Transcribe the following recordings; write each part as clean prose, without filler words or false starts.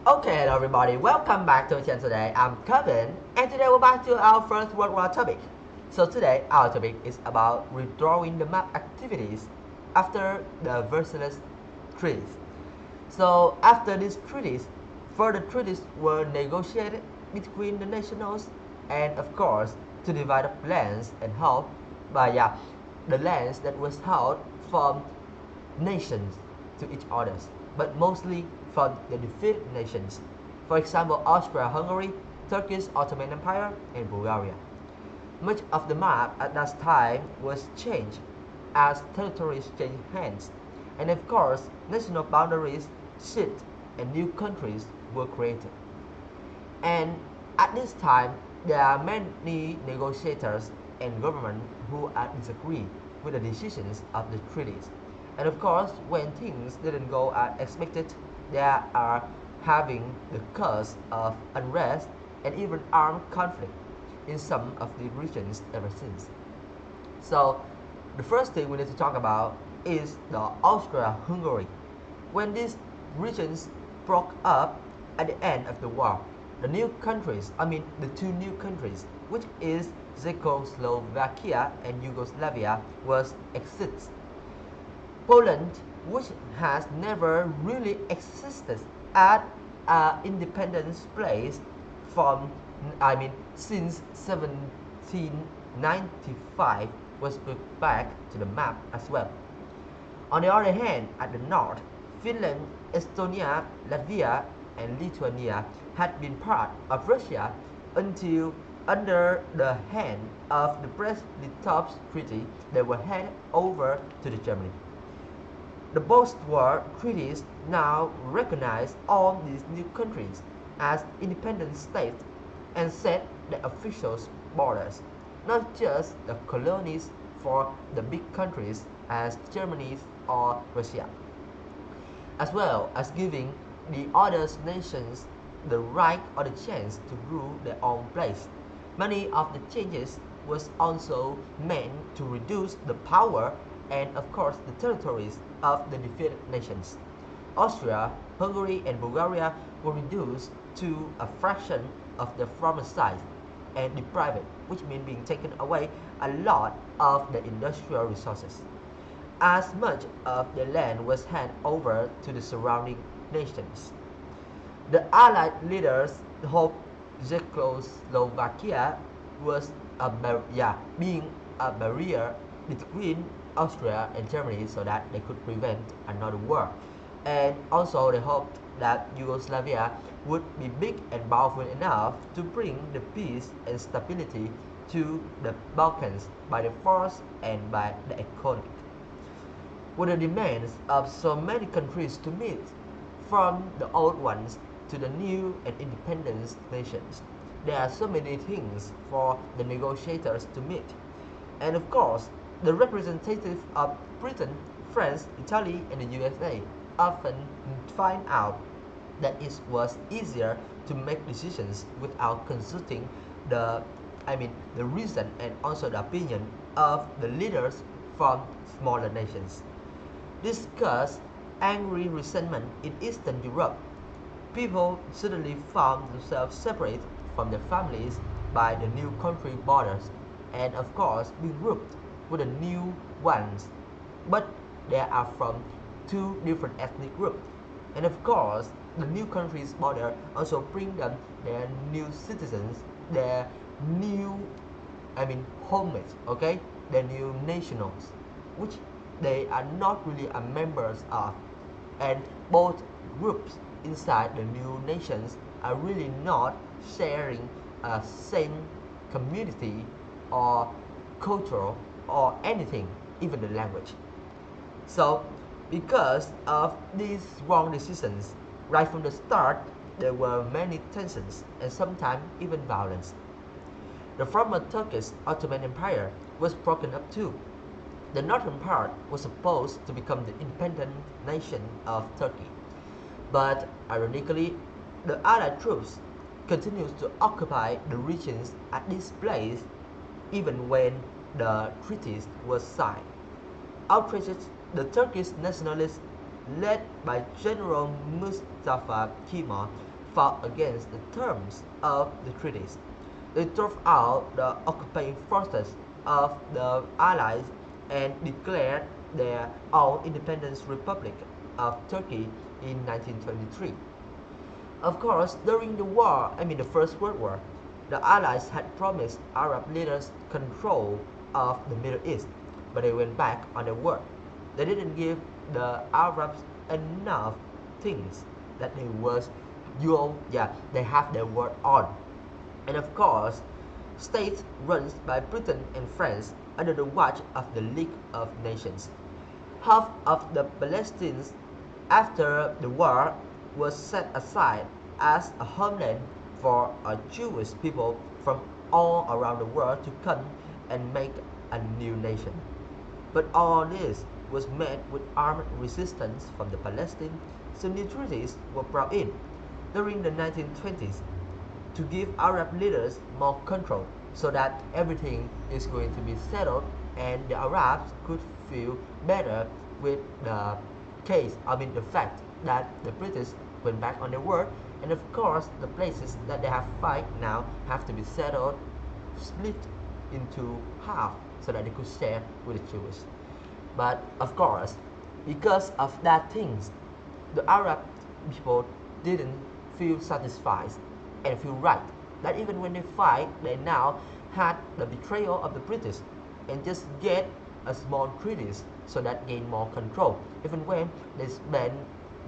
Okay, hello everybody, welcome back to the channel today. I'm Kevin, and today we're back to our first World War topic. So today, our topic is about redrawing the map activities after the Versailles Treaties. So after these treaties, further treaties were negotiated between the nationals and of course to divide up lands and hold, the lands that was held from nations to each others, but mostly from the defeated nations. For example, Austria-Hungary, Turkish Ottoman Empire, and Bulgaria. Much of the map at that time was changed as territories changed hands, and of course, national boundaries shift and new countries were created. And at this time, there are many negotiators and government who are disagree with the decisions of the treaties. And of course, when things didn't go as expected, there are having the cause of unrest and even armed conflict in some of the regions ever since. So the first thing we need to talk about is the Austria-Hungary. When these regions broke up at the end of the war, the two new countries, which is Czechoslovakia and Yugoslavia, was exists. Poland, which has never really existed as an independent place from, since 1795, was put back to the map as well. On the other hand, at the north, Finland, Estonia, Latvia, and Lithuania had been part of Russia until, under the hand of the Brest-Litovsk Treaty, they were handed over to the Germany. The post-war treaties now recognize all these new countries as independent states and set the official borders, not just the colonies for the big countries as Germany or Russia, as well as giving the other nations the right or the chance to rule their own place. Many of the changes was also meant to reduce the power and of course the territories of the defeated nations. Austria, Hungary, and Bulgaria were reduced to a fraction of their former size and deprived, which means being taken away a lot of the industrial resources. As much of the land was handed over to the surrounding nations. The Allied leaders hoped Czechoslovakia was being a barrier between Austria and Germany so that they could prevent another war. And also they hoped that Yugoslavia would be big and powerful enough to bring the peace and stability to the Balkans by the force and by the economy. With the demands of so many countries to meet, from the old ones to the new and independent nations, there are so many things for the negotiators to meet. And of course, the representatives of Britain, France, Italy, and the USA often find out that it was easier to make decisions without consulting the the reason and also the opinion of the leaders from smaller nations. This caused angry resentment in Eastern Europe. People suddenly found themselves separate from their families by the new country borders and of course being grouped with the new ones. But they are from two different ethnic groups. And of course, the new country's border also bring them their new citizens, their new, homemates, okay? Their new nationals, which they are not really a members of. And both groups inside the new nations are really not sharing a same community or cultural or anything, even the language. So, because of these wrong decisions, right from the start, there were many tensions and sometimes even violence. The former Turkish Ottoman Empire was broken up too. The northern part was supposed to become the independent nation of Turkey. But ironically, the Allied troops continued to occupy the regions at this place even when the treaties were signed. Outraged, the Turkish nationalists, led by General Mustafa Kemal, fought against the terms of the treaties. They drove out the occupying forces of the Allies and declared their own independent Republic of Turkey in 1923. Of course, during the First World War, the Allies had promised Arab leaders control of the Middle East, but they went back on their word. They didn't give the Arabs enough things that they have their word on. And of course, states run by Britain and France under the watch of the League of Nations. Half of the Palestinians after the war was set aside as a homeland for Jewish people from all around the world to come and make a new nation. But all this was met with armed resistance from the Palestinians, so new treaties were brought in during the 1920s to give Arab leaders more control so that everything is going to be settled and the Arabs could feel better with the fact that the British went back on their word, and of course the places that they have fight now have to be settled, split into half so that they could share with the Jewish. But of course, because of that things, the Arab people didn't feel satisfied and feel right. That even when they fight, they now had the betrayal of the British and just get a small treaties so that gain more control. Even when they spend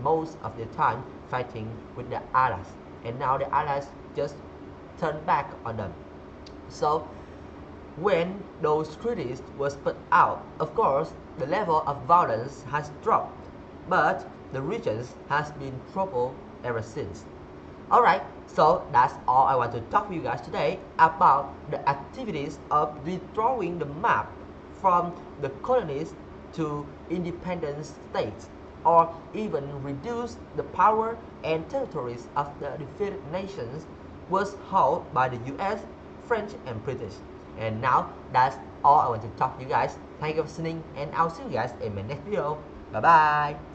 most of their time fighting with the Allies, and now the Allies just turn back on them. So when those treaties was put out, of course, the level of violence has dropped, but the regions has been troubled ever since. Alright, so that's all I want to talk with you guys today about the activities of redrawing the map from the colonies to independent states, or even reduce the power and territories of the defeated nations was held by the US, French and British. And now that's all I want to talk to you guys. Thank you for listening, and I'll see you guys in my next video. Bye bye.